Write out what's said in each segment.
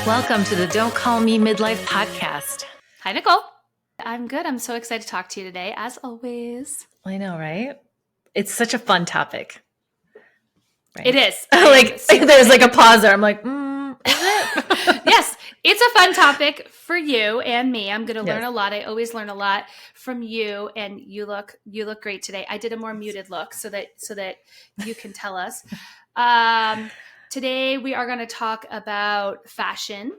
Welcome to the Don't Call Me Midlife podcast. Hi, Nicole. I'm good. I'm so excited to talk to you today, as always. I know, right? It's such a fun topic. Right? It is. There's like a pause there. I'm like, is it? Yes, it's a fun topic for you and me. I'm going to learn a lot. I always learn a lot from you, and you look great today. I did a more muted look so that you can tell us. Today we are going to talk about fashion.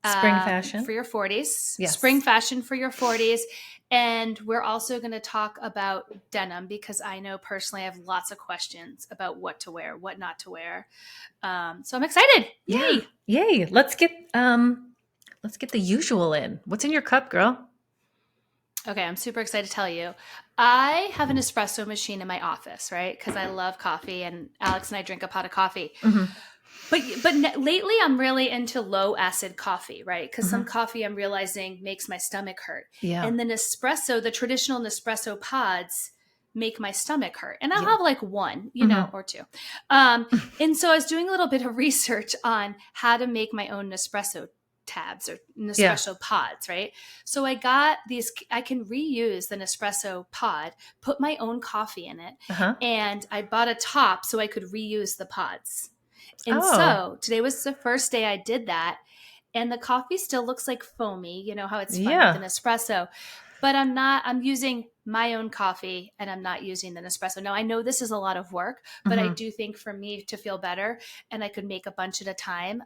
Spring fashion. For your 40s. Yes. Spring fashion for your 40s. And we're also going to talk about denim because I know personally I have lots of questions about what to wear, what not to wear. So I'm excited. Yay. Yeah. Yay. Let's get the usual in. What's in your cup, girl? Okay, I'm super excited to tell you. I have an espresso machine in my office, right? Because I love coffee, and Alex and I drink a pot of coffee. Mm-hmm. But lately I'm really into low acid coffee, right? Because some coffee I'm realizing makes my stomach hurt. Yeah. And the traditional Nespresso pods make my stomach hurt. And I'll have like one, or two. And so I was doing a little bit of research on how to make my own Nespresso tabs or Nespresso pods, right? So I got these, I can reuse the Nespresso pod, put my own coffee in it. And I bought a top so I could reuse the pods. And so today was the first day I did that. And the coffee still looks like foamy. You know how it's fun with an espresso. But I'm using my own coffee and I'm not using the Nespresso. Now, I know this is a lot of work, but I do think for me to feel better and I could make a bunch at a time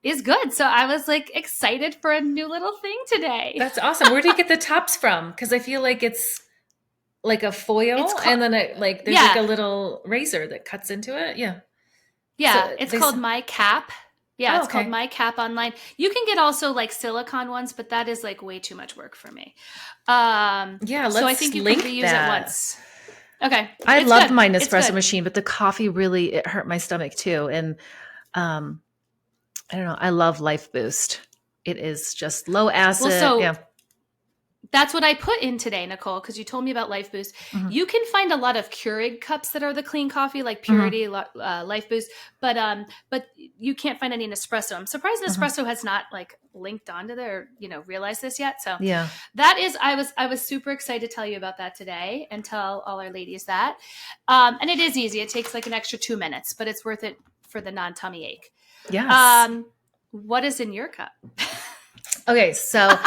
is good. So I was like excited for a new little thing today. That's awesome. Where do you get the tops from? Because I feel like it's like a foil and then there's like a little razor that cuts into it. Yeah. Yeah, so it's called My Cap. Yeah, it's called My Cap online. You can get also like silicone ones, but that is like way too much work for me. So I think you can reuse it once. Okay. I loved my Nespresso machine, but the coffee really, it hurt my stomach too. And I don't know, I love Life Boost. It is just low acid. That's what I put in today, Nicole, because you told me about Life Boost. You can find a lot of Keurig cups that are the clean coffee, like Purity, Life Boost, but you can't find any Nespresso. I'm surprised Nespresso has not like linked onto there, realized this yet. So that is, I was super excited to tell you about that today and tell all our ladies that. And it is easy. It takes like an extra 2 minutes, but it's worth it for the non-tummy ache. Yes. What is in your cup? Okay, so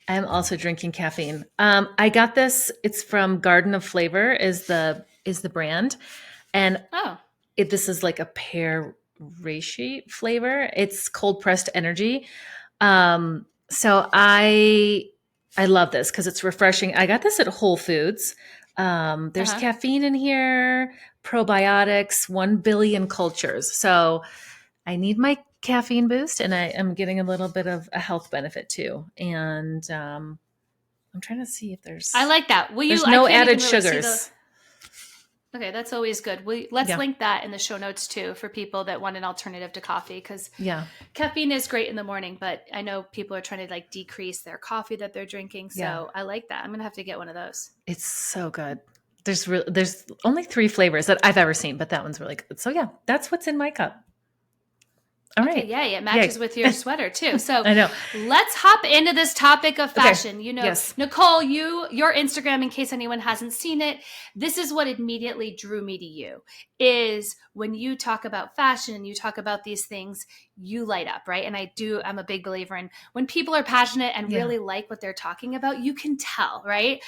I'm also drinking caffeine. I got this. It's from Garden of Flavor is the brand. And this is like a pear reishi flavor. It's cold pressed energy. So I love this because it's refreshing. I got this at Whole Foods. There's caffeine in here, probiotics, 1 billion cultures. So I need my caffeine boost, and I am getting a little bit of a health benefit too. And I'm trying to see if there's. I like that. There's no added sugars. Okay, that's always good. Let's link that in the show notes too for people that want an alternative to coffee, because caffeine is great in the morning, but I know people are trying to like decrease their coffee that they're drinking. So I like that. I'm gonna have to get one of those. It's so good. There's only 3 flavors that I've ever seen, but that one's really good. So yeah, that's what's in my cup. All right. Okay, it matches with your sweater too. So I know. Let's hop into this topic of fashion. Okay. Nicole, your Instagram, in case anyone hasn't seen it, this is what immediately drew me to you, is when you talk about fashion and you talk about these things, you light up, right? And I'm a big believer in when people are passionate and really like what they're talking about, you can tell, right?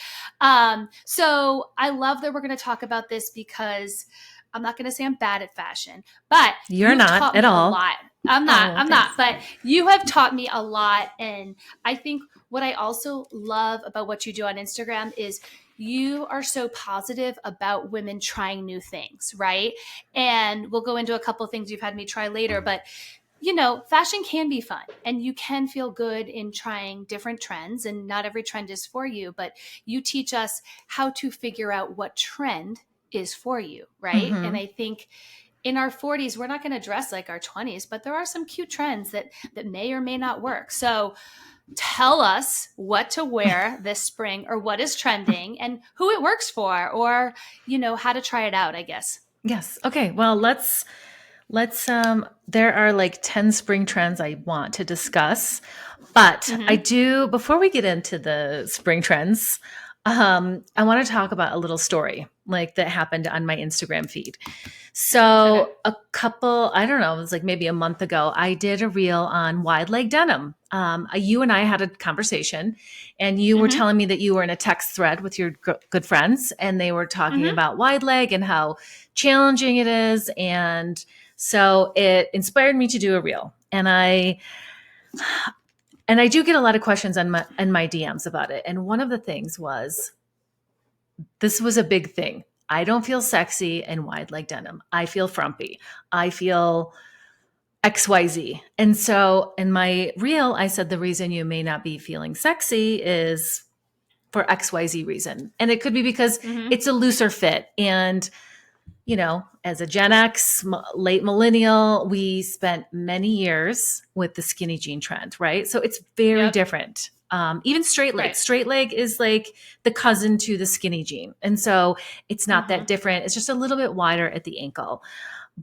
So I love that we're going to talk about this because I'm not going to say I'm bad at fashion, but you're not at all. A lot. I'm not, but you have taught me a lot. And I think what I also love about what you do on Instagram is you are so positive about women trying new things, right? And we'll go into a couple of things you've had me try later, but fashion can be fun and you can feel good in trying different trends, and not every trend is for you, but you teach us how to figure out what trend is for you, right? And I think in our 40s, we're not going to dress like our 20s, but there are some cute trends that may or may not work. So tell us what to wear this spring, or what is trending and who it works for, or, how to try it out, I guess. Yes. Okay. Well, let's Let's there are like 10 spring trends I want to discuss. But I do, before we get into the spring trends, I want to talk about a little story like that happened on my Instagram feed. So a couple, I don't know, it was like maybe a month ago, I did a reel on wide leg denim. You and I had a conversation, and you were telling me that you were in a text thread with your good friends, and they were talking about wide leg and how challenging it is. And so it inspired me to do a reel. And I do get a lot of questions on my DMs about it. And one of the things was, this was a big thing. I don't feel sexy in wide leg denim. I feel frumpy. I feel XYZ. And so in my reel, I said the reason you may not be feeling sexy is for XYZ reason. And it could be because it's a looser fit. And, you know, as a Gen X, late millennial, we spent many years with the skinny jean trend, right? So it's very different. Even straight leg. Right. Straight leg is like the cousin to the skinny jean. And so it's not that different. It's just a little bit wider at the ankle.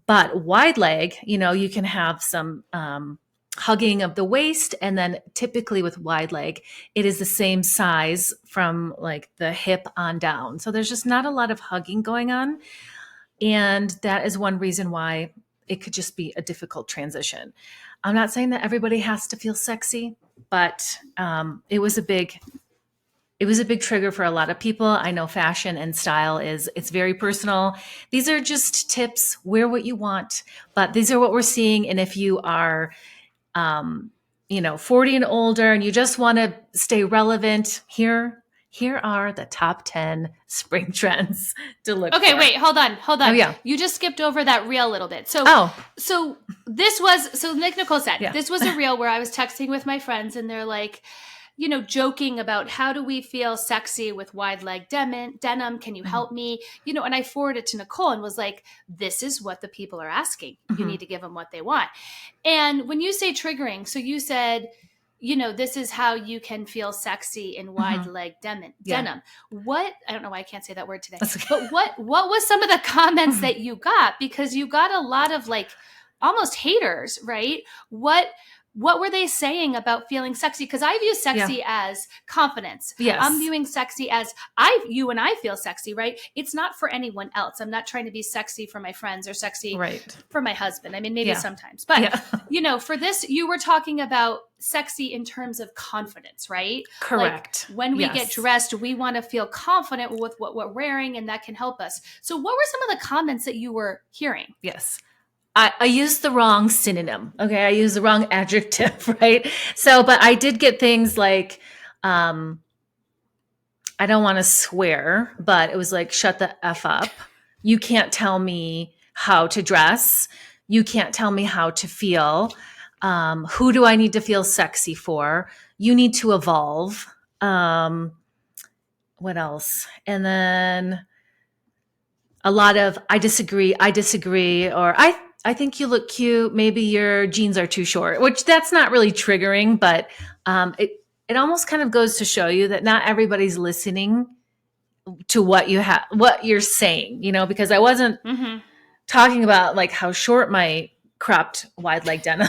But wide leg, you know, you can have some hugging of the waist. And then typically with wide leg, it is the same size from like the hip on down. So there's just not a lot of hugging going on. And that is one reason why it could just be a difficult transition. I'm not saying that everybody has to feel sexy, but it was a big trigger for a lot of people. I know fashion and style it's very personal. These are just tips. Wear what you want, but these are what we're seeing. And if you are, 40 and older and you just want to stay relevant, here are the top 10 spring trends to look for. Wait, hold on. Oh, yeah. You just skipped over that reel a little bit. So like Nicole said, this was a reel where I was texting with my friends and they're like, you know, joking about how do we feel sexy with wide leg denim? Can you help me? You know, and I forwarded it to Nicole and was like, this is what the people are asking. You need to give them what they want. And when you say triggering, so you said, you know, this is how you can feel sexy in wide leg denim. What, I don't know why I can't say that word today, but what was some of the comments that you got? Because you got a lot of like almost haters, right? What were they saying about feeling sexy? Because I view sexy as confidence. Yes. I'm viewing sexy as you and I feel sexy, right? It's not for anyone else. I'm not trying to be sexy for my friends or sexy for my husband. I mean, maybe sometimes. But, you know, for this, you were talking about sexy in terms of confidence, right? Correct. Like when we get dressed, we want to feel confident with what we're wearing, and that can help us. So what were some of the comments that you were hearing? Yes. I used the wrong synonym. Okay. I used the wrong adjective, right? So, but I did get things like, I don't want to swear, but it was like, shut the F up. You can't tell me how to dress. You can't tell me how to feel. Who do I need to feel sexy for? You need to evolve. What else? And then a lot of, I disagree, or I think you look cute. Maybe your jeans are too short, which that's not really triggering, but it almost kind of goes to show you that not everybody's listening to what you're saying, you know, because I wasn't talking about like how short my cropped wide leg denim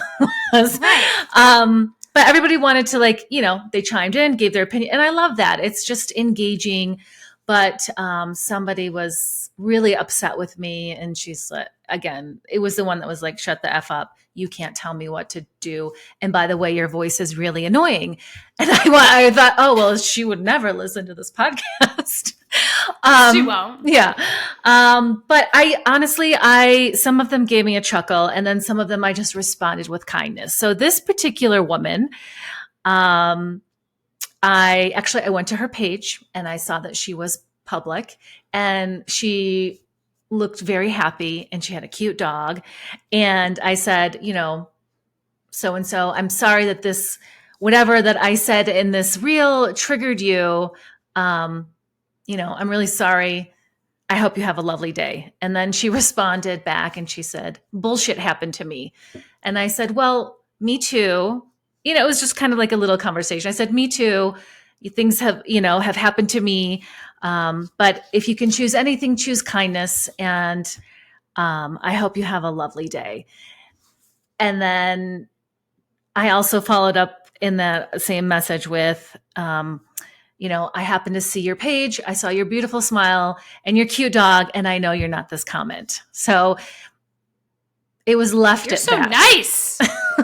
was. Right. But everybody wanted to, like, you know, they chimed in, gave their opinion. And I love that. It's just engaging. But somebody was really upset with me. And she's like, again, it was the one that was like, shut the F up. You can't tell me what to do. And by the way, your voice is really annoying. And I thought, oh, well, she would never listen to this podcast. She won't. Yeah. But I honestly, some of them gave me a chuckle, and then some of them I just responded with kindness. So this particular woman, I went to her page and I saw that she was public, and she looked very happy and she had a cute dog. And I said, you know, so-and-so, I'm sorry that this, whatever that I said in this reel triggered you. You know, I'm really sorry. I hope you have a lovely day. And then she responded back and she said, bullshit happened to me. And I said, well, me too. You know, it was just kind of like a little conversation. I said, me too. Things have happened to me. But if you can choose anything, choose kindness. And I hope you have a lovely day. And then I also followed up in that same message with, I happened to see your page. I saw your beautiful smile and your cute dog, and I know you're not this comment. So it was left You're at so that. Nice.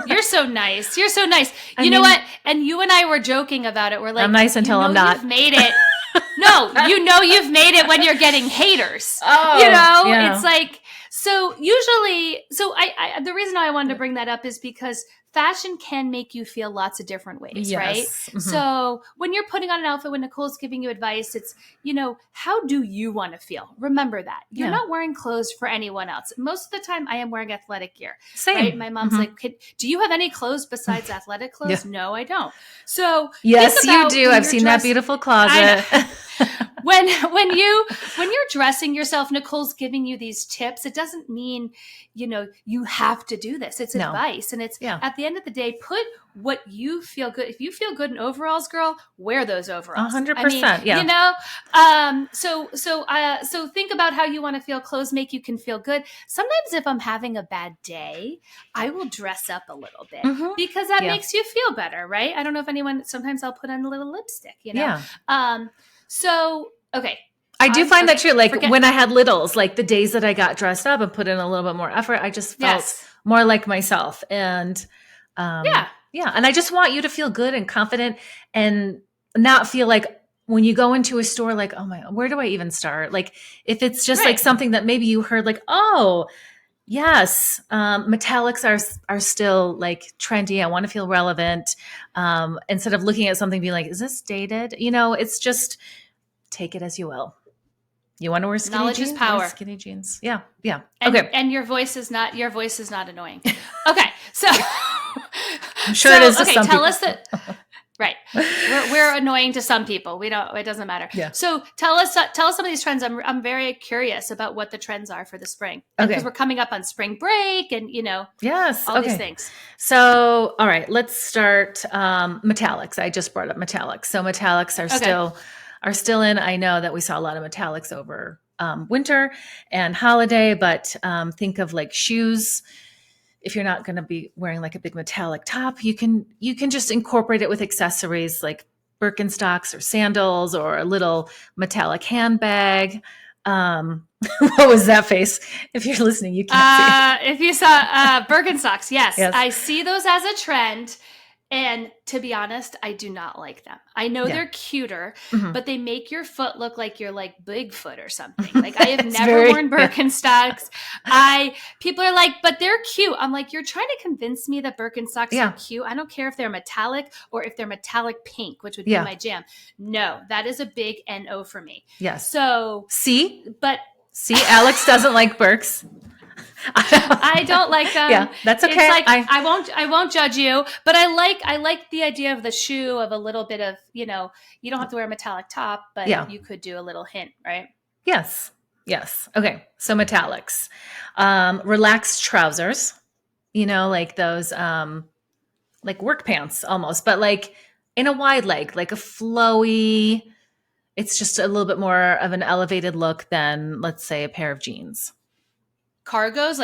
You're so nice. You're so nice. You know what? And you and I were joking about it. We're like, I'm nice until I'm not. You've made it. No, you've made it when you're getting haters. Oh, It's like, so usually, I the reason I wanted to bring that up is because fashion can make you feel lots of different ways, right? Mm-hmm. So when you're putting on an outfit, when Nicole's giving you advice, it's, how do you want to feel? Remember that. You're not wearing clothes for anyone else. Most of the time I am wearing athletic gear. Same. Right? My mom's like, do you have any clothes besides athletic clothes? Yeah. No, I don't. So yes, you do. I've seen that beautiful closet. When you're dressing yourself, Nicole's giving you these tips. It doesn't mean, you have to do this. It's advice. And it's at the end of the day, put what you feel good. If you feel good in overalls, girl, wear those overalls. 100%. So think about how you want to feel. Clothes make you can feel good. Sometimes if I'm having a bad day, I will dress up a little bit because that makes you feel better, right? I don't know if sometimes I'll put on a little lipstick, So, okay. I do find that true. Like when I had littles, like the days that I got dressed up and put in a little bit more effort, I just felt more like myself. And and I just want you to feel good and confident and not feel like when you go into a store, like, oh my, where do I even start? Like if it's just like something that maybe you heard like, oh, yes, metallics are still like trendy. I want to feel relevant. Instead of looking at something being like, is this dated? It's just take it as you will. You want to wear skinny Knowledge jeans? Is power. Wear skinny jeans. Yeah. Okay. And your voice is not annoying. Okay. So I'm sure it is to some tell people. Us that. Right. We're annoying to some people. It doesn't matter. Yeah. So tell us some of these trends. I'm very curious about what the trends are for the spring. Okay. Because we're coming up on spring break and, all these things. So, all right, let's start metallics. I just brought up metallics. So metallics are still in. I know that we saw a lot of metallics over winter and holiday, but think of like shoes. If you're not going to be wearing like a big metallic top, you can just incorporate it with accessories like Birkenstocks or sandals or a little metallic handbag. What was that face? If you're listening, you can't see. If you saw Birkenstocks, yes. I see those as a trend. And to be honest, I do not like them. I know they're cuter, but they make your foot look like you're like Bigfoot or something. Like I have never worn Birkenstocks. People are like, but they're cute. I'm like, you're trying to convince me that Birkenstocks are cute. I don't care if they're metallic or if they're metallic pink, which would be my jam. No, that is a big NO for me. Yes. So see, Alix doesn't like Birks. I don't like them. Yeah, that's okay. It's like I won't judge you, but I like the idea of the shoe of a little bit of, you don't have to wear a metallic top, but you could do a little hint, right? Yes. Okay. So metallics, relaxed trousers, like those, like work pants almost, but like in a wide leg, like a flowy, it's just a little bit more of an elevated look than let's say a pair of jeans. Cargos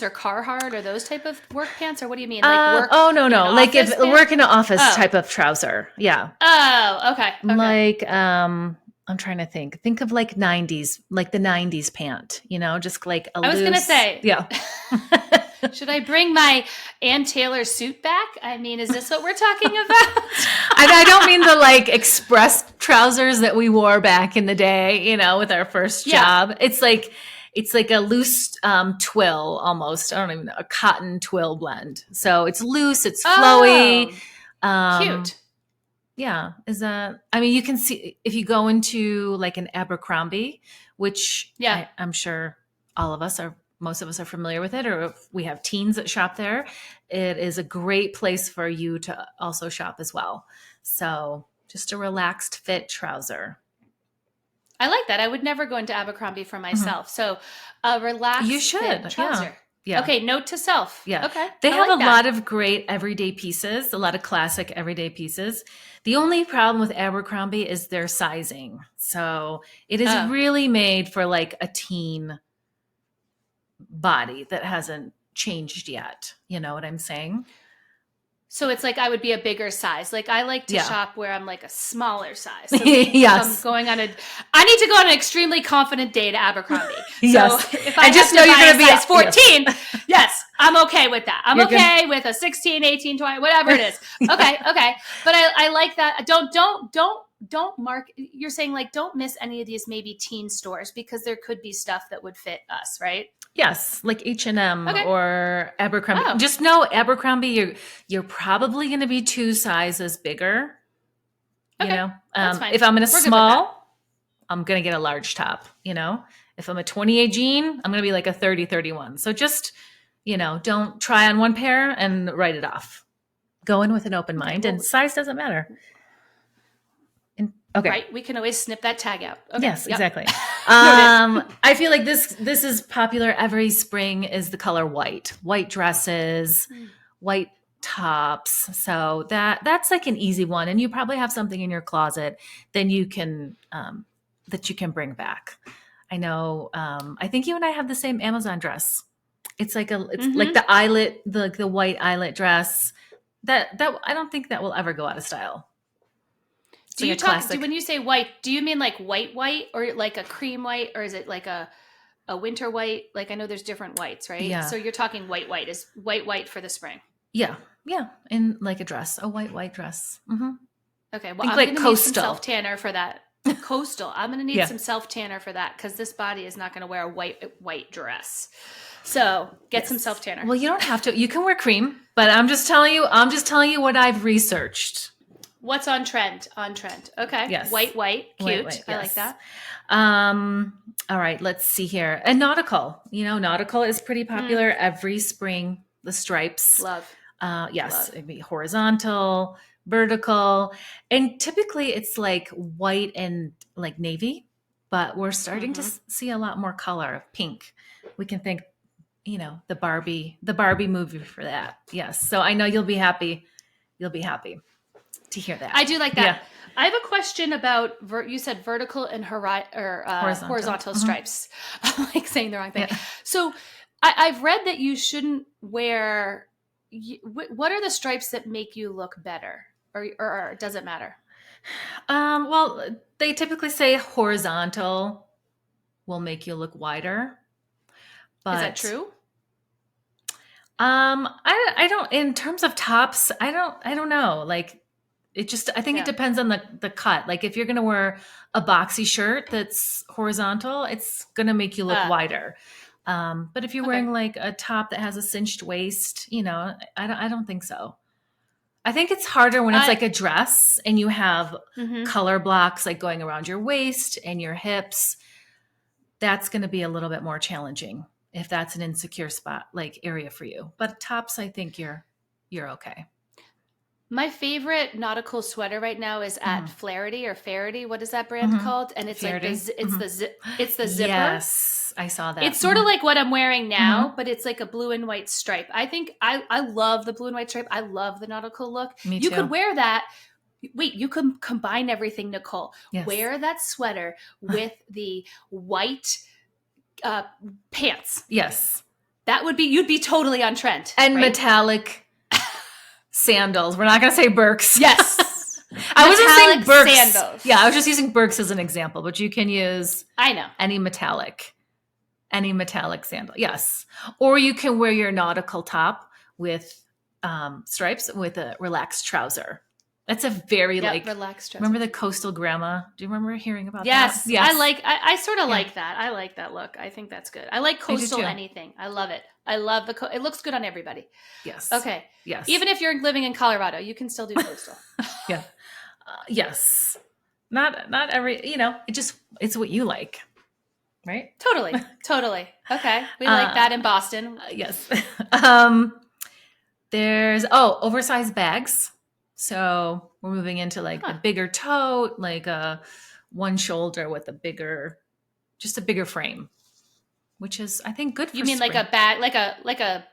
or Carhartt or those type of work pants, or what do you mean? Like work? No. Like if work in an office type of trouser. Yeah. Oh, okay. Like, I'm trying to think of like 90s, like the 90s pant, just like a loose. I was going to say. Yeah. Should I bring my Ann Taylor suit back? I mean, is this what we're talking about? I don't mean the like express trousers that we wore back in the day, with our first job. It's like a loose twill almost. I don't even know, a cotton twill blend. So it's loose, it's flowy. Cute. Yeah. You can see if you go into like an Abercrombie, which I'm sure most of us are familiar with it, or if we have teens that shop there, it is a great place for you to also shop as well. So just a relaxed fit trouser. I like that. I would never go into Abercrombie for myself. So a relaxed fit trouser. Yeah. Okay, note to self. Yeah. Okay. They have a lot of great everyday pieces, a lot of classic everyday pieces. The only problem with Abercrombie is their sizing. So it is really made for like a teen body that hasn't changed yet. You know what I'm saying? So it's like I would be a bigger size. Like I like to shop where I'm like a smaller size. So yes. if I'm going on I need to go on an extremely confident day to Abercrombie. So yes. if I just know you're going to be size 14, yes, I'm okay with that. I'm okay with a 16, 18, 20, whatever it is. Okay. But I like that. Don't mark. You're saying like don't miss any of these maybe teen stores because there could be stuff that would fit us, right? Yes, like H&M or Abercrombie. Oh. Just know Abercrombie, you're probably going to be 2 sizes bigger. You know, if I'm in a small, I'm going to get a large top. You know, if I'm a 28 jean, I'm going to be like a 30, 31. So just, you know, don't try on one pair and write it off. Go in with an open mind, and size doesn't matter. Okay. Right. We can always snip that tag out. Okay. Yes, exactly. I feel like this is popular every spring is the color white dresses, white tops. So that's like an easy one. And you probably have something in your closet then you can, that you can bring back. I know, I think you and I have the same Amazon dress. It's like like the eyelet, the white eyelet dress that I don't think that will ever go out of style. Do you when you say white, do you mean like white or like a cream white, or is it like a winter white? Like I know there's different whites, right? Yeah. So you're talking white is white for the spring. Yeah. In like a dress, a white dress. Mm-hmm. Okay. Well, I'm going to need some self tanner for that. Coastal. I'm going to need some self tanner for that because this body is not going to wear a white dress. So get some self tanner. Well, you don't have to. You can wear cream, but I'm just telling you what I've researched. What's on trend? Okay. Yes. White. Cute. White, I like that. All right. Let's see here. And nautical. You know, nautical is pretty popular every spring. The stripes. Love. Yes. Love. It'd be horizontal, vertical. And typically it's like white and like navy, but we're starting to see a lot more color, pink. We can thank, you know, the Barbie movie for that. Yes. So I know you'll be happy. To hear that. I do like that. Yeah. I have a question about you said vertical and horizontal stripes. I'm like saying the wrong thing. Yeah. So I've read that you shouldn't wear. What are the stripes that make you look better, or does it matter? Well, they typically say horizontal will make you look wider. But, is that true? I don't. In terms of tops, I don't know. Like. I think it depends on the cut. Like if you're going to wear a boxy shirt that's horizontal, it's going to make you look wider. But if you're wearing like a top that has a cinched waist, you know, I don't think so. I think it's harder when it's like a dress and you have color blocks like going around your waist and your hips. That's going to be a little bit more challenging if that's an insecure spot, like area for you. But tops, I think you're okay. My favorite nautical sweater right now is at Flaherty or Faherty. What is that brand called? And it's Faherty. It's the zipper. Yes, I saw that. It's sort of like what I'm wearing now, but it's like a blue and white stripe. I think I love the blue and white stripe. I love the nautical look. Me too. You could wear that. Wait, you can combine everything, Nicole. Yes. Wear that sweater with the white pants. Yes. You'd be totally on trend. And metallic sandals. We're not going to say Birks. Yes. I wasn't saying Birks. Sandals. Yeah, I was just using Birks as an example, but you can use any metallic sandal. Yes. Or you can wear your nautical top with stripes with a relaxed trouser. That's a very relaxed trouser. Remember the coastal grandma? Do you remember hearing about that? Yes. I sort of like that. I like that look. I think that's good. I like coastal anything. I love it. I love it looks good on everybody. Yes. Okay. Yes. Even if you're living in Colorado, you can still do coastal. Yeah. Yes. Not every, you know, it's what you like. Right? Totally. Okay. We like that in Boston. Yes. There's oversized bags. So we're moving into like a bigger tote, like one shoulder with a bigger frame, which is I think good for you mean spring. Like a bag, like a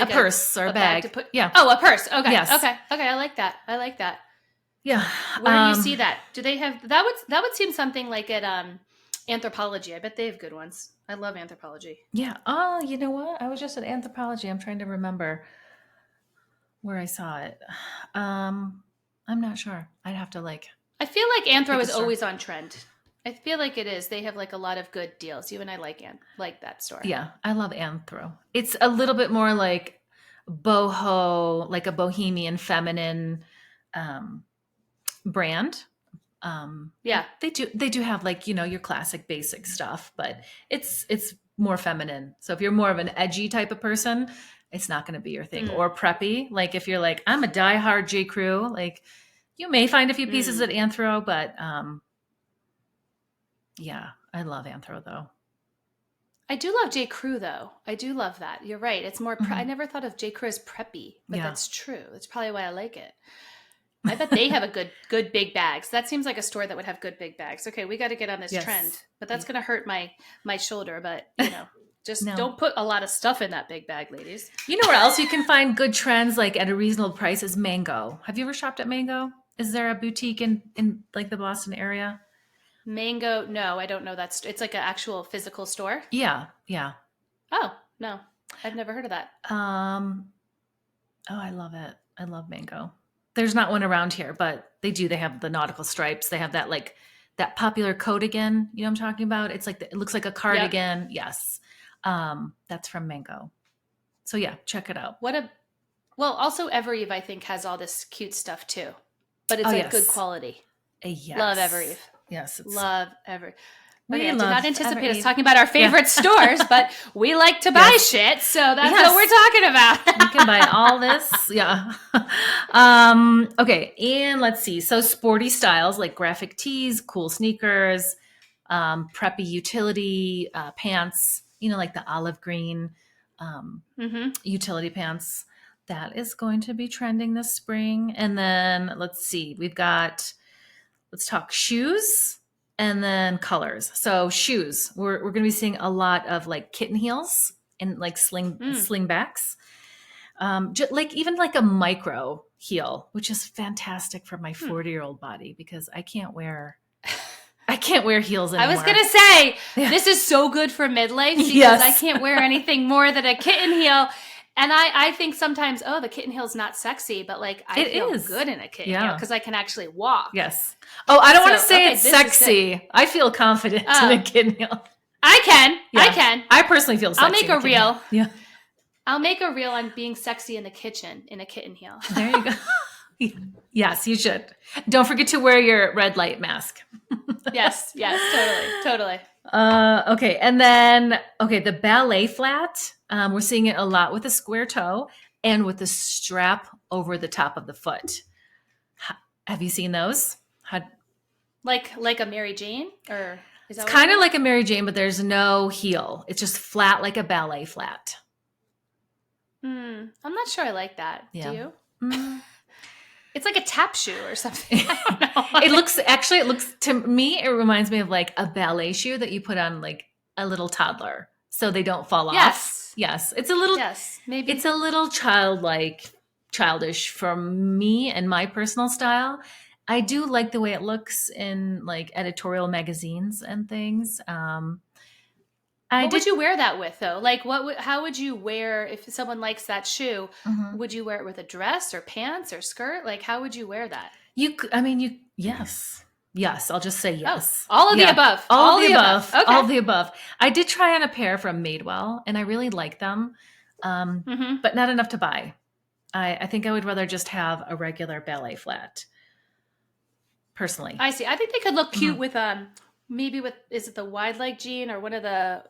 purse or a bag. To put, yeah. Oh, a purse. Okay. Yes. Okay. I like that. Yeah. Where do you see that? Do they have that would seem something like at Anthropologie. I bet they have good ones. I love Anthropologie. Yeah. Oh, you know what? I was just at Anthropologie. I'm trying to remember where I saw it. I'm not sure. I'd have to like I feel like Anthro pick a is store. always on trend. I feel like it is. They have like a lot of good deals. You and I like that store. Yeah, I love Anthro. It's a little bit more like boho, like a bohemian feminine brand. Yeah. They do have like, your classic basic stuff, but it's more feminine. So if you're more of an edgy type of person, it's not going to be your thing. Or preppy, like if you're like, I'm a diehard J. Crew, like you may find a few pieces at Anthro, but yeah, I love Anthro though. I do love J. Crew though. I do love that. You're right. It's more. I never thought of J. Crew as preppy, but that's true. That's probably why I like it. I bet they have a good big bags. That seems like a store that would have good big bags. Okay, we got to get on this trend, but that's going to hurt my shoulder. But just don't put a lot of stuff in that big bag, ladies. You know where else you can find good trends like at a reasonable price is Mango. Have you ever shopped at Mango? Is there a boutique in like the Boston area? Mango? No, I don't know. It's like an actual physical store. Yeah. Oh no, I've never heard of that. Oh, I love it. I love Mango. There's not one around here, but they do. They have the nautical stripes. They have that like that popular cardigan. You know what I'm talking about? It's like it looks like a cardigan. Yep. Yes, that's from Mango. So yeah, check it out. Well, also Evereve I think has all this cute stuff too, but it's good quality. Yes. Love Evereve. Yes, love Evereve. Okay, I did not anticipate us talking about our favorite stores, but we like to buy shit, so that's what we're talking about. You can buy all this. Yeah. Okay, and let's see. So sporty styles like graphic tees, cool sneakers, preppy utility pants, like the olive green utility pants. That is going to be trending this spring. And then let's see. Let's talk shoes. And then colors. So shoes, we're going to be seeing a lot of like kitten heels and like slingbacks. Like even like a micro heel, which is fantastic for my 40-year-old body because I can't wear heels anymore. I was going to say, this is so good for midlife because I can't wear anything more than a kitten heel. And I think sometimes, the kitten heel's not sexy, but like I feel good in a kitten heel because I can actually walk. Yes. Oh, I don't want to say it's sexy. I feel confident in a kitten heel. I can. Yeah. I can. I personally feel sexy. I'll make a reel. Yeah. I'll make a reel on being sexy in the kitchen in a kitten heel. There you go. Yes, you should. Don't forget to wear your red light mask. Yes, totally. Okay, and then the ballet flat. We're seeing it a lot with a square toe and with the strap over the top of the foot. Have you seen those? Like a Mary Jane, or is that it's kind of like a Mary Jane, but there's no heel. It's just flat like a ballet flat. I'm not sure I like that. Yeah. Do you? It's like a tap shoe or something. I don't know. It looks to me, it reminds me of like a ballet shoe that you put on like a little toddler so they don't fall off. Yes. It's a little, maybe it's a little childish for me and my personal style. I do like the way it looks in like editorial magazines and things. What would you wear that with though? Like how would you wear, if someone likes that shoe, would you wear it with a dress or pants or skirt? Like how would you wear that? Yes, I'll just say yes. Oh, all of the above. All of the above. Okay. All of the above. I did try on a pair from Madewell and I really like them, but not enough to buy. I think I would rather just have a regular ballet flat, personally. I see. I think they could look cute with maybe with, is it the wide leg jean or one of the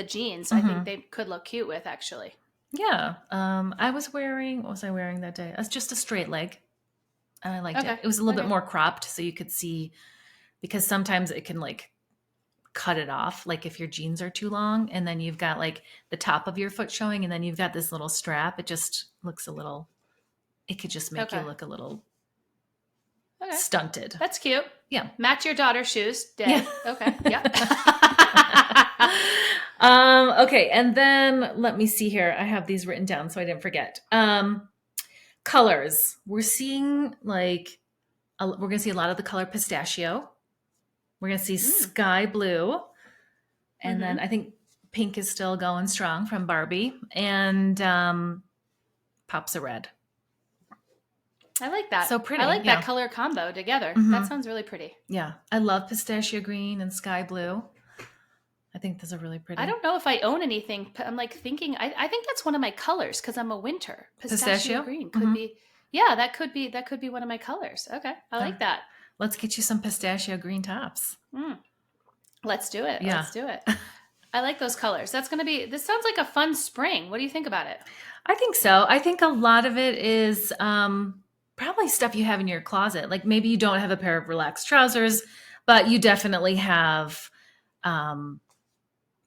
jeans? I think they could look cute with actually. Yeah. What was I wearing that day? It's just a straight leg. And I liked it. It was a little bit more cropped so you could see, because sometimes it can like cut it off. Like if your jeans are too long and then you've got like the top of your foot showing and then you've got this little strap, it just looks it could just make you look a little stunted. That's cute. Yeah. Match your daughter's shoes. Yeah. Okay. Yeah. Okay. And then let me see here. I have these written down so I didn't forget. Colors. We're seeing we're going to see a lot of the color pistachio. We're going to see sky blue. And then I think pink is still going strong from Barbie. And pops of red. I like that. So pretty. I like that color combo together. That sounds really pretty. Yeah. I love pistachio green and sky blue. I think those are really pretty. I don't know if I own anything. I'm like thinking, I think that's one of my colors because I'm a winter. Pistachio green could be. Yeah, that could be one of my colors. Okay. I like that. Let's get you some pistachio green tops. Let's do it. Yeah. Let's do it. I like those colors. This sounds like a fun spring. What do you think about it? I think so. I think a lot of it is probably stuff you have in your closet. Like maybe you don't have a pair of relaxed trousers, but you definitely have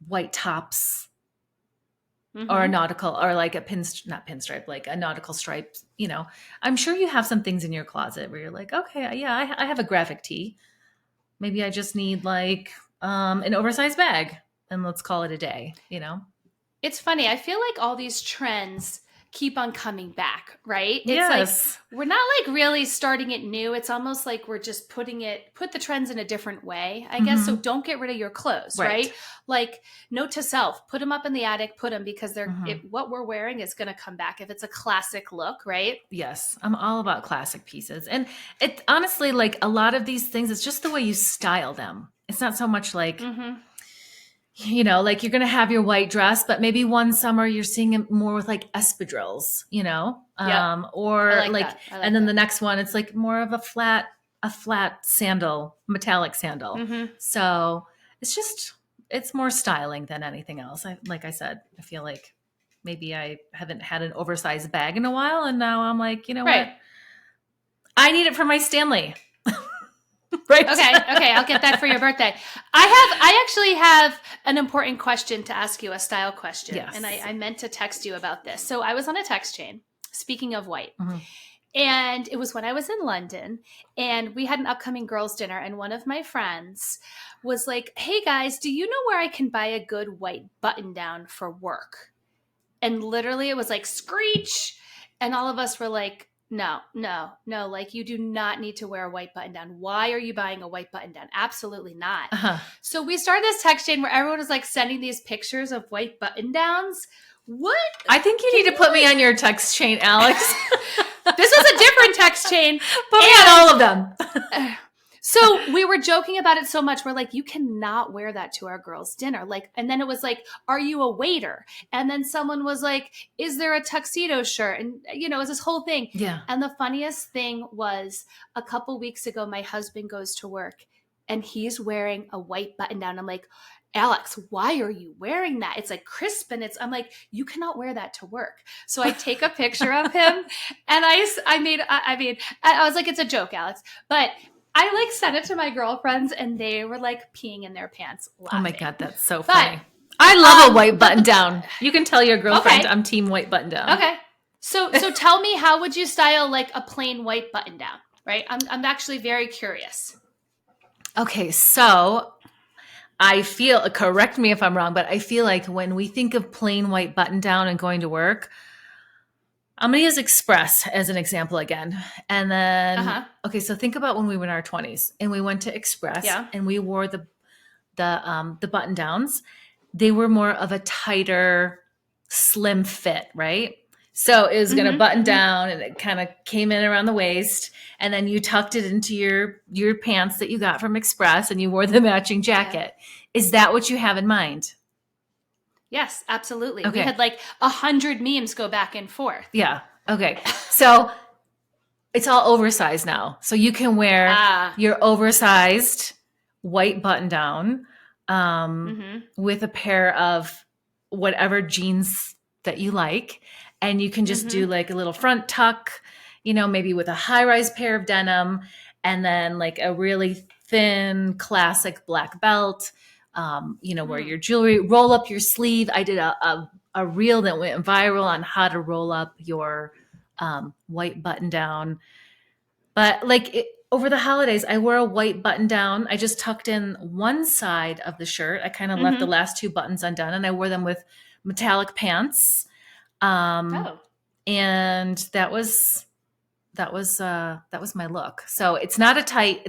white tops or a nautical or like not pinstripe, like a nautical stripe. You know, I'm sure you have some things in your closet where you're like, okay, yeah, I have a graphic tee. Maybe I just need like an oversized bag and let's call it a day, you know? It's funny. I feel like all these trends keep on coming back, right? Yes. Like we're not like really starting it new. It's almost like we're just put the trends in a different way, I guess. So don't get rid of your clothes, right? Like note to self, put them up in the attic, put them because what we're wearing is going to come back if it's a classic look, right? Yes. I'm all about classic pieces. And it honestly, like a lot of these things, it's just the way you style them. It's not so much like, you know, like you're going to have your white dress, but maybe one summer you're seeing it more with like espadrilles, you know, or and then the next one, it's like more of a flat sandal, metallic sandal. So it's more styling than anything else. Like I said, I feel like maybe I haven't had an oversized bag in a while. And now I'm like, you know what? I need it for my Stanley. Right. Okay. I'll get that for your birthday. I actually have an important question to ask you, a style question. Yes. And I meant to text you about this. So I was on a text chain, speaking of white, and it was when I was in London and we had an upcoming girls' dinner. And one of my friends was like, hey guys, do you know where I can buy a good white button down for work? And literally it was like screech. And all of us were like, no, like you do not need to wear a white button down. Why are you buying a white button down? Absolutely not. So we started this text chain where everyone was like sending these pictures of white button downs. What? I think you need to put me on your text chain, Alex. This was a different text chain. Put me on all of them. So we were joking about it so much. We're like, you cannot wear that to our girls' dinner. Like, and then it was like, are you a waiter? And then someone was like, is there a tuxedo shirt? And, you know, it was this whole thing. Yeah. And the funniest thing was a couple weeks ago, my husband goes to work and he's wearing a white button down. I'm like, Alex, why are you wearing that? It's like crisp and I'm like, you cannot wear that to work. So I take a picture of him and I was like, it's a joke, Alex. But I like sent it to my girlfriends and they were like peeing in their pants laughing. Oh my God, that's so funny. I love a white button down. You can tell your girlfriend I'm team white button down. Okay. So tell me, how would you style like a plain white button down, right? I'm actually very curious. Okay, so I feel, correct me if I'm wrong, but I feel like when we think of plain white button down and going to work, I'm going to use Express as an example again. And then, okay, so think about when we were in our 20s and we went to Express and we wore the button downs. They were more of a tighter, slim fit, right? So it was going to button down and it kind of came in around the waist. And then you tucked it into your pants that you got from Express and you wore the matching jacket. Yeah. Is that what you have in mind? Yes, absolutely. Okay. We had like 100 memes go back and forth. Yeah. Okay. So it's all oversized now. So you can wear your oversized white button down with a pair of whatever jeans that you like. And you can just do like a little front tuck, you know, maybe with a high-rise pair of denim and then like a really thin classic black belt. You know, wear your jewelry, roll up your sleeve. I did a reel that went viral on how to roll up your white button down. But like over the holidays, I wore a white button down. I just tucked in one side of the shirt. I kind of left the last two buttons undone and I wore them with metallic pants. And that was that was my look. So it's not a tight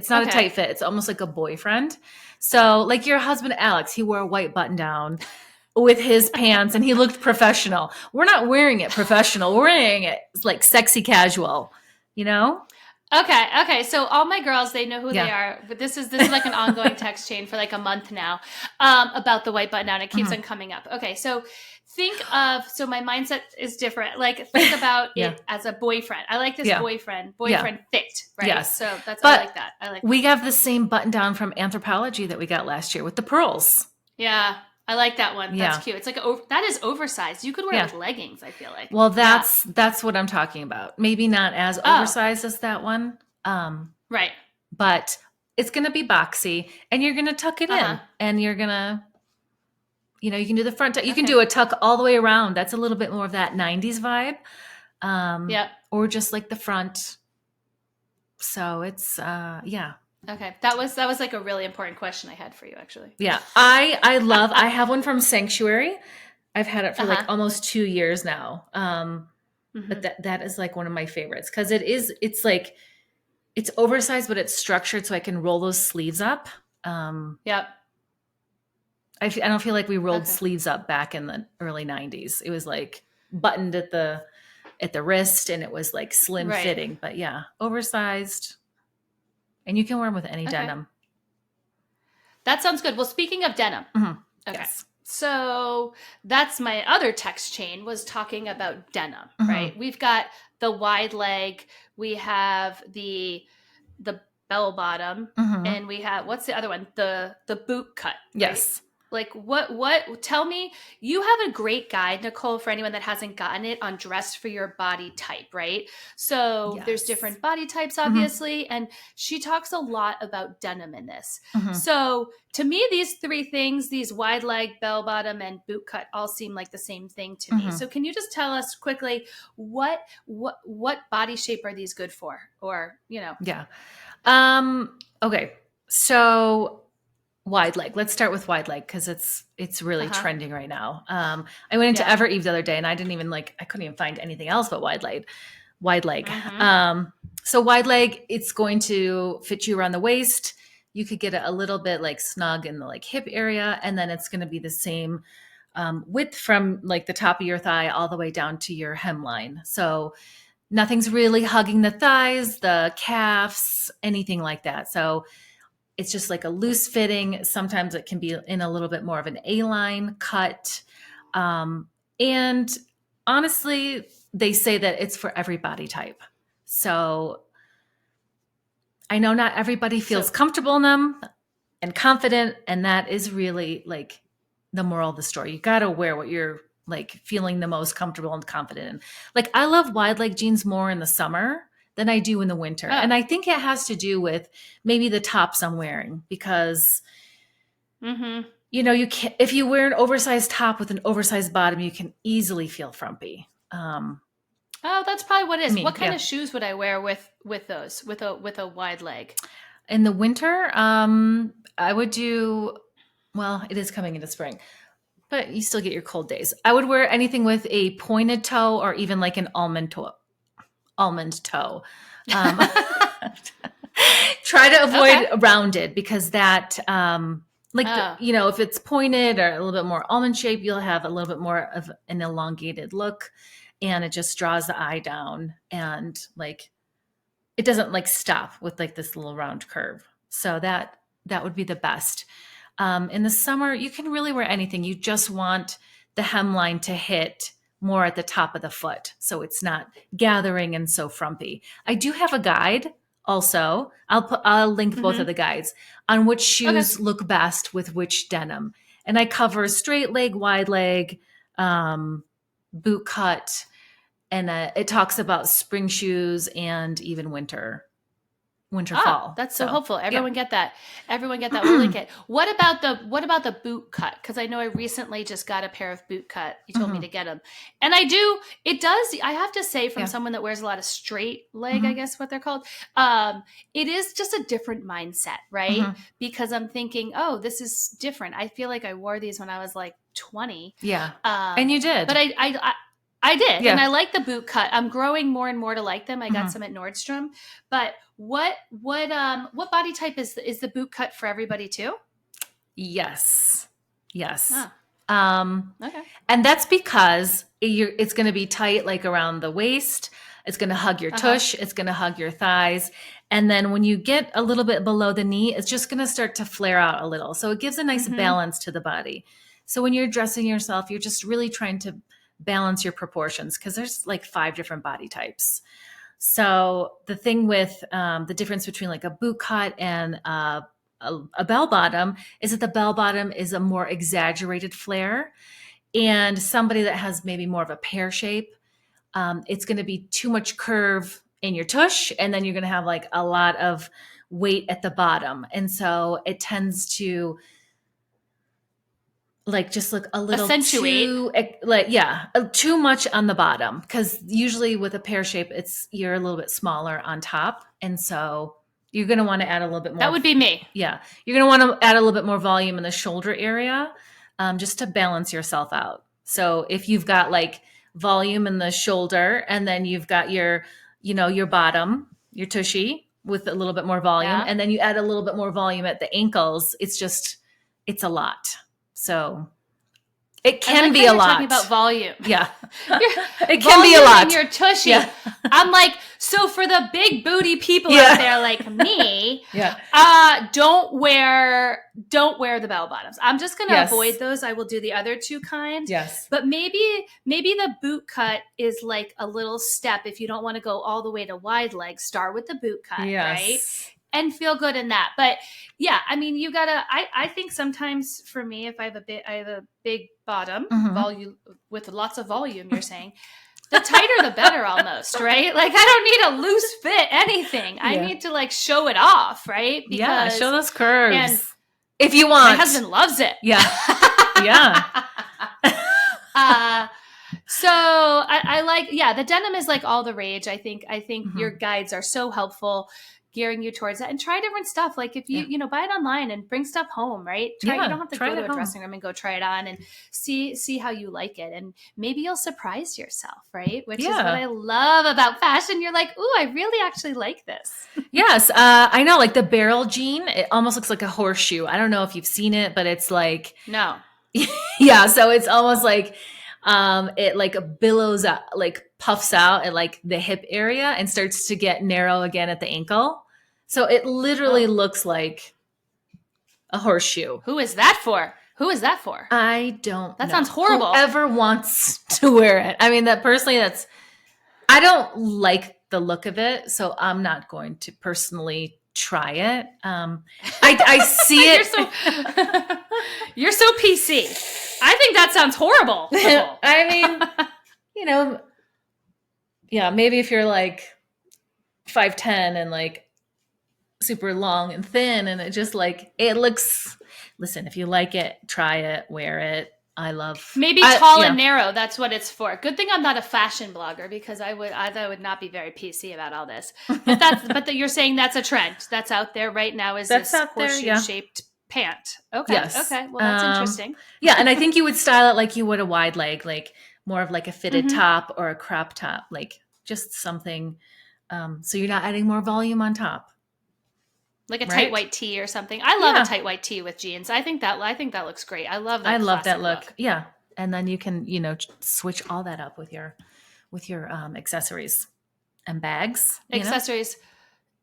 fit. It's almost like a boyfriend. So like your husband Alex, he wore a white button down with his pants and he looked professional. We're not wearing it professional. We're wearing it like sexy casual, you know? Okay. So all my girls, they know who they are, but this is like an ongoing text chain for like a month now, about the white button down. It keeps on coming up. Okay. So so my mindset is different. Like think about it as a boyfriend. I like this boyfriend fit, right? Yes. So I like that. We have the same button down from Anthropology that we got last year with the pearls. Yeah. I like that one. That's cute. It's like that is oversized. You could wear it with leggings, I feel like. Well, that's what I'm talking about. Maybe not as oversized as that one. Right. But it's going to be boxy and you're going to tuck it in and you're going to, you know, you can do the front. You can do a tuck all the way around. That's a little bit more of that 90s vibe. Or just like the front. So it's, Okay. That was like a really important question I had for you, actually. Yeah. I have one from Sanctuary. I've had it for like almost 2 years now. But that is like one of my favorites because it's like, it's oversized, but it's structured so I can roll those sleeves up. Yep. I don't feel like we rolled sleeves up back in the early 90s. It was like buttoned at the wrist and it was like slim fitting, but oversized. And you can wear them with any denim. That sounds good. Well, speaking of denim. Mm-hmm. Okay. Yes. So that's my other text chain was talking about denim, right? We've got the wide leg. We have the bell bottom and we have, what's the other one? The boot cut. Yes. Right? Like what, tell me, you have a great guide, Nicole, for anyone that hasn't gotten it on dress for your body type, right? So there's different body types, obviously. And she talks a lot about denim in this. So to me, these three things, these wide leg, bell bottom, and boot cut all seem like the same thing to me. So can you just tell us quickly what body shape are these good for? Or, you know. Yeah. Okay. So wide leg. Let's start with wide leg because it's really trending right now. I went into Ever Eve the other day and I couldn't even find anything else but wide leg. So wide leg, it's going to fit you around the waist. You could get it a little bit like snug in the like hip area, and then it's going to be the same width from like the top of your thigh all the way down to your hemline. So nothing's really hugging the thighs, the calves, anything like that. So it's just like a loose fitting. Sometimes it can be in a little bit more of an A-line cut. And honestly, they say that it's for every body type. So I know not everybody feels comfortable in them and confident. And that is really like the moral of the story. You got to wear what you're like feeling the most comfortable and confident in. Like I love wide leg jeans more in the summer than I do in the winter. And I think it has to do with maybe the tops I'm wearing because, you know, you can if you wear an oversized top with an oversized bottom, you can easily feel frumpy. That's probably what it is. What kind of shoes would I wear with those, with a wide leg? In the winter, I would do, well, it is coming into spring, but you still get your cold days. I would wear anything with a pointed toe or even like an almond toe. Try to avoid rounded because that you know, if it's pointed or a little bit more almond shape, you'll have a little bit more of an elongated look and it just draws the eye down and like it doesn't like stop with like this little round curve. So that would be the best. In the summer, you can really wear anything. You just want the hemline to hit more at the top of the foot. So it's not gathering and so frumpy. I do have a guide also. I'll link both of the guides on which shoes look best with which denim. And I cover straight leg, wide leg, boot cut. And it talks about spring shoes and even winter, fall. That's so helpful. Everyone get that. We'll link it. What about the boot cut? Because I know I recently just got a pair of boot cut. You told me to get them, and I do. It does. I have to say, from someone that wears a lot of straight leg, I guess what they're called. It is just a different mindset, right? Because I'm thinking, oh, this is different. I feel like I wore these when I was like 20. Yeah, and you did. But I did, and I like the boot cut. I'm growing more and more to like them. I got some at Nordstrom. But what body type is the boot cut for everybody too? Yes. Oh. Okay. And that's because it's going to be tight, like around the waist. It's going to hug your tush. It's going to hug your thighs. And then when you get a little bit below the knee, it's just going to start to flare out a little. So it gives a nice balance to the body. So when you're dressing yourself, you're just really trying to balance your proportions because there's like 5 different body types. So the thing with the difference between like a boot cut and a bell bottom is that the bell bottom is a more exaggerated flare, and somebody that has maybe more of a pear shape, it's going to be too much curve in your tush, and then you're going to have like a lot of weight at the bottom, and so it tends to like just look a little too much on the bottom, because usually with a pear shape you're a little bit smaller on top, and so you're going to want to add a little bit more. That would be me. Yeah, you're going to want to add a little bit more volume in the shoulder area, just to balance yourself out. So if you've got like volume in the shoulder, and then you've got your bottom, your tushy with a little bit more volume, and then you add a little bit more volume at the ankles, it's a lot. So it can be a lot. Talking about volume. Yeah. It can be a lot. In your tushy. Yeah. I'm like, so for the big booty people out there like me, don't wear the bell bottoms. I'm just going to avoid those. I will do the other 2 kinds. Yes. But maybe the boot cut is like a little step. If you don't want to go all the way to wide legs, start with the boot cut, right? And feel good in that. But yeah, I mean, you gotta, I think sometimes for me, if I have a big bottom, volume with lots of volume, you're saying, the tighter the better almost, right? Like I don't need a loose fit anything. I need to like show it off, right? Because, show those curves. And if you want. My husband loves it. Yeah. Yeah. So I like, the denim is like all the rage. I think your guides are so helpful, gearing you towards that, and try different stuff. Like if you buy it online and bring stuff home, right? You don't have to go to a dressing room and go try it on and see how you like it. And maybe you'll surprise yourself, right? Which is what I love about fashion. You're like, ooh, I really actually like this. Yes. I know, like the barrel jean, it almost looks like a horseshoe. I don't know if you've seen it, but it's like, no. Yeah. So it's almost like, it like billows out, like puffs out at like the hip area and starts to get narrow again at the ankle. So it literally looks like a horseshoe. Who is that for? I don't know. Sounds horrible. Whoever wants to wear it. I mean, I don't like the look of it, so I'm not going to personally try it. I see it. You're so PC. I think that sounds horrible. I mean, maybe if you're like 5'10" and like super long and thin, and it just like, it looks, listen, if you like it, try it, wear it. Maybe tall and narrow. That's what it's for. Good thing I'm not a fashion blogger, because I would not be very PC about all this. But you're saying that's a trend that's out there right now. Is this horseshoe shaped pant? Okay. Yes. Okay. Well, that's interesting. Yeah, and I think you would style it like you would a wide leg, like more of like a fitted top or a crop top, like just something. So you're not adding more volume on top. Like a tight white tee or something. I love a tight white tee with jeans. I think that looks great. I love that. I love that look. Yeah. And then you can, switch all that up with your accessories and bags. Accessories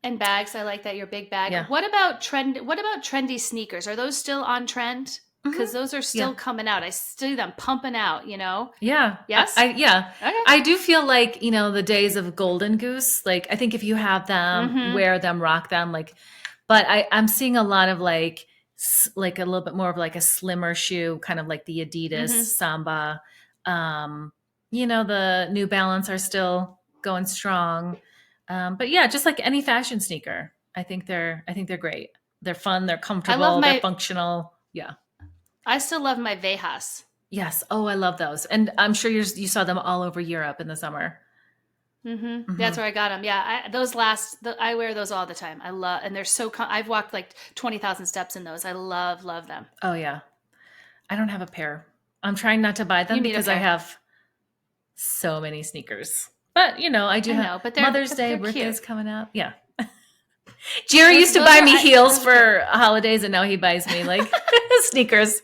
and bags. I like that, your big bag. Yeah. What about trendy sneakers? Are those still on trend? Because those are still coming out. I see them pumping out, Yeah. Yes? Okay. I do feel like, the days of Golden Goose, like I think if you have them, wear them, rock them, like, but I'm seeing a lot of like a little bit more of like a slimmer shoe, kind of like the Adidas Samba. The New Balance are still going strong. But yeah, just like any fashion sneaker, I think they're great. They're fun. They're comfortable. They're functional. Yeah. I still love my Vejas. Yes. Oh, I love those. And I'm sure you saw them all over Europe in the summer. That's where I got them. Yeah. I wear those all the time. I love, and they're so, I've walked like 20,000 steps in those. I love them. Oh yeah. I don't have a pair. I'm trying not to buy them because I have so many sneakers. But, you know, I do have but Mother's Day, they're birthday's cute. coming up. Yeah. Jerry used to buy me heels for holidays, and now he buys me like sneakers.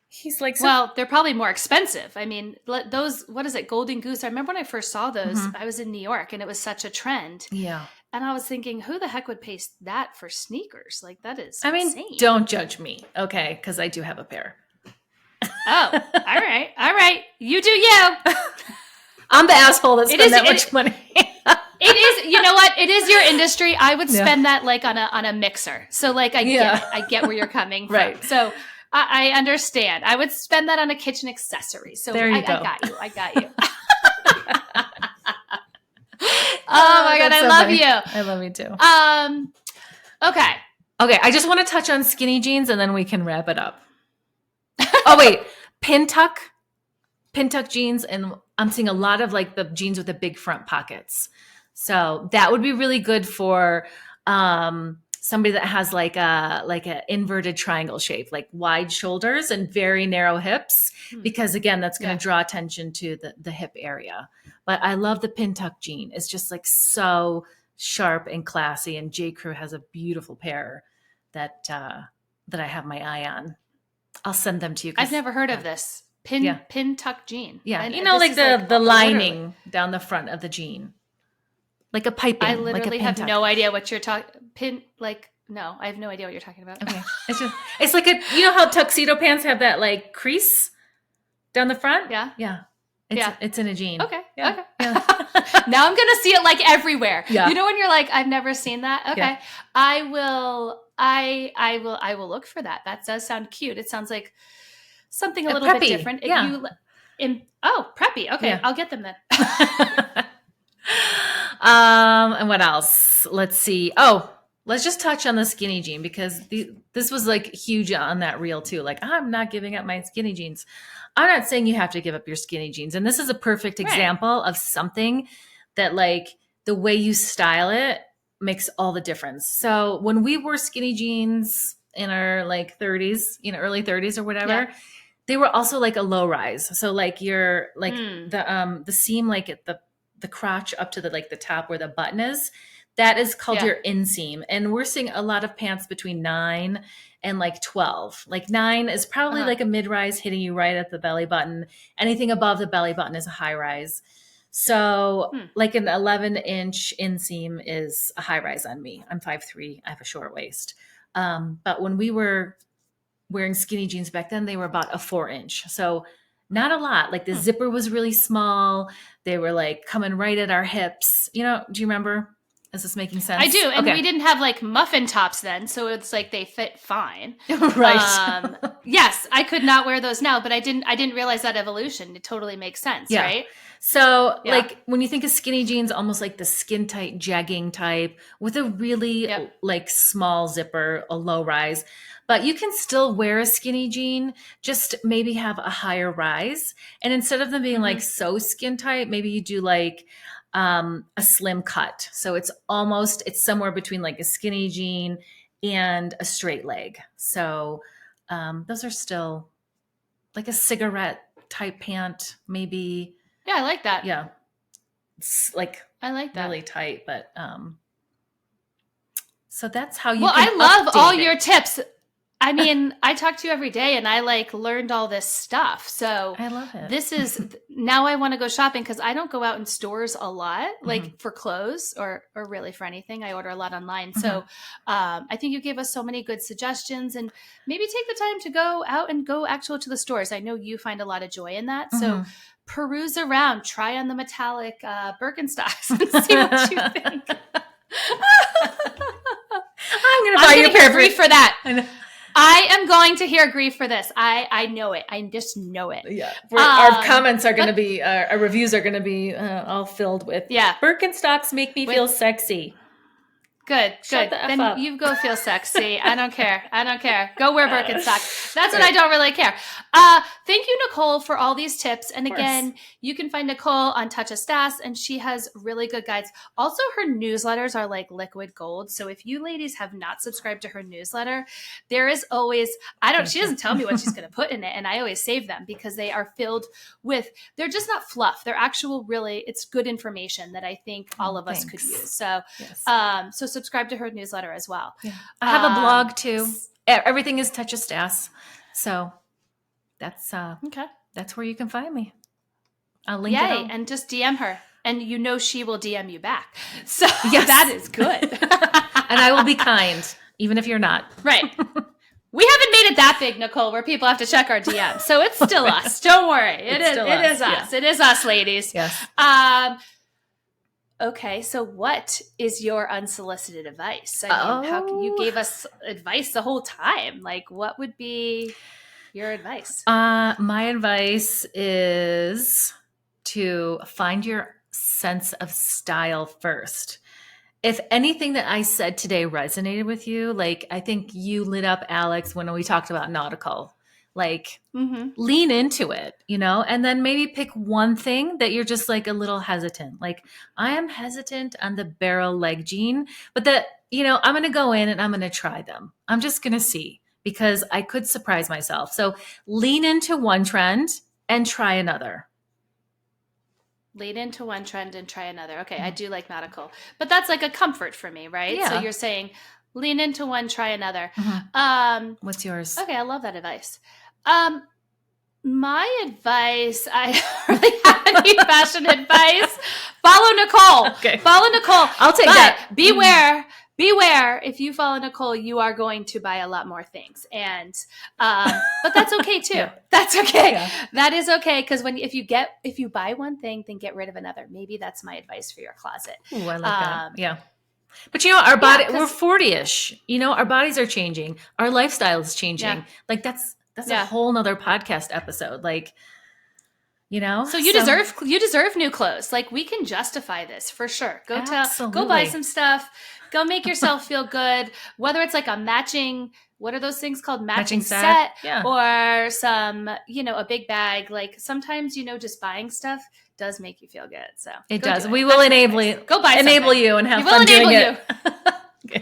He's like, well, they're probably more expensive. I mean, those, what is it, Golden Goose? I remember when I first saw those, I was in New York and it was such a trend. Yeah. And I was thinking, who the heck would pay that for sneakers? Like, that is insane. Don't judge me, okay? Because I do have a pair. Oh, all right. All right. You do you. I'm the asshole that spent that much money. It is, you know what? It is your industry. I would spend that like on a mixer. So like I get where you're coming from. Right. So I understand. I would spend that on a kitchen accessory. So there you go. I got you. Oh my God, I love you. I love you too. Okay. I just want to touch on skinny jeans and then we can wrap it up. Oh wait, pin tuck jeans, and I'm seeing a lot of like the jeans with the big front pockets. So that would be really good for somebody that has like a inverted triangle shape, like wide shoulders and very narrow hips, because again, that's going to draw attention to the hip area. But I love the pin tuck jean. It's just like so sharp and classy. And J. Crew has a beautiful pair that I have my eye on. I'll send them to you. I've never heard of this pin tuck jean. Yeah, and, you know, like the lining down the front of the jean. Like a piping. I literally have tuck. no idea what you're talking. No, I have no idea what you're talking about. Okay, it's like you know how tuxedo pants have that like crease down the front? Yeah. It's in a jean. Okay. Yeah. Okay. Yeah. Now I'm gonna see it like everywhere. Yeah. You know when you're like, I've never seen that. Okay. Yeah. I will look for that. That does sound cute. It sounds like something a little preppy. Bit different. Yeah. Preppy. Okay. Yeah. I'll get them then. And what else? Let's see. Oh, let's just touch on the skinny jean, because this was like huge on that reel too. Like, I'm not giving up my skinny jeans. I'm not saying you have to give up your skinny jeans. And this is a perfect example of something that like the way you style it makes all the difference. So when we wore skinny jeans in our like 30s, early 30s or whatever, they were also like a low rise. So like your like the seam, like at the crotch up to the top where the button is, that is called your inseam. And we're seeing a lot of pants between 9 and like 12. Like 9 is probably like a mid-rise hitting you right at the belly button. Anything above the belly button is a high rise. So like an 11-inch inseam is a high rise on me. I'm 5'3". I have a short waist. But when we were wearing skinny jeans back then, they were about a 4-inch. So not a lot. Like the zipper was really small. They were like coming right at our hips. Do you remember? Is this making sense? I do. And we didn't have like muffin tops then. So it's like they fit fine. Right. Yes, I could not wear those now, but I didn't realize that evolution. It totally makes sense, right? So like when you think of skinny jeans, almost like the skin tight jegging type with a really like small zipper, a low rise. But you can still wear a skinny jean, just maybe have a higher rise. And instead of them being like so skin tight, maybe you do like a slim cut. So it's somewhere between like a skinny jean and a straight leg. So those are still like a cigarette type pant, maybe. Yeah, I like that. Yeah. It's like I like that. Really tight, but so that's how you Well, can I love all it. your tips. I mean, I talk to you every day and I like learned all this stuff. So I love it. This is now I want to go shopping because I don't go out in stores a lot, like for clothes or really for anything. I order a lot online. So I think you gave us so many good suggestions, and maybe take the time to go out and go actual to the stores. I know you find a lot of joy in that. So peruse around, try on the metallic Birkenstocks and see what you think. I'm going to buy you a pair for that. I am going to hear grief for this. I know it. I just know it. Yeah. Our comments are going to be, our reviews are going to be all filled with, Birkenstocks make me feel sexy. Good. Shut the F Then up. you go feel sexy. I don't care. Go wear Birkenstock. That's what I don't really care. Thank you, Nicole, for all these tips. And again, you can find Nicole on Touch of Stas, and she has really good guides. Also, her newsletters are like liquid gold. So if you ladies have not subscribed to her newsletter, there is always, she doesn't tell me what she's going to put in it. And I always save them because they are filled with, they're just not fluff. They're actual it's good information that I think all of us could use. So, so subscribe to her newsletter as well. Yeah. I have a blog too. Everything is Touch of Stas. So that's where you can find me. I'll link it on. And just DM her. And she will DM you back. So that is good. And I will be kind, even if you're not. Right. We haven't made it that big, Nicole, where people have to check our DM. So it's still us. Don't worry. It is us. Yeah. It is us, ladies. Yes. Okay, so what is your unsolicited advice? I mean, how can you gave us advice the whole time? Like, what would be your advice? My advice is to find your sense of style first. If anything that I said today resonated with you, like I think you lit up, Alix, when we talked about nautical. Like lean into it, and then maybe pick one thing that you're just like a little hesitant. Like I am hesitant on the barrel leg jean, but that, I'm going to go in and I'm going to try them. I'm just going to see because I could surprise myself. So lean into one trend and try another. Lean into one trend and try another. Okay. I do like nautical, but that's like a comfort for me, right? Yeah. So you're saying lean into one, try another. What's yours? Okay. I love that advice. My advice, I don't really have any fashion advice. Follow Nicole. Okay. Follow Nicole. I'll take that. Beware. If you follow Nicole, you are going to buy a lot more things. And, but that's okay too. Yeah. That's okay. Yeah. That is okay. Cause if you buy one thing, then get rid of another. Maybe that's my advice for your closet. Ooh, I like that. Yeah. But our body, we're 40-ish, our bodies are changing. Our lifestyle is changing. Yeah. Like that's a whole nother podcast episode. Like, So you deserve new clothes. Like we can justify this for sure. Go buy some stuff. Go make yourself feel good. Whether it's like a matching, what are those things called? Matching set. Yeah. Or some, a big bag. Like sometimes, just buying stuff does make you feel good. So it does. We will enable you. Go buy enable something. you and have fun doing it. Okay.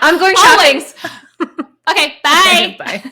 I'm going shopping. Okay. Bye. Bye.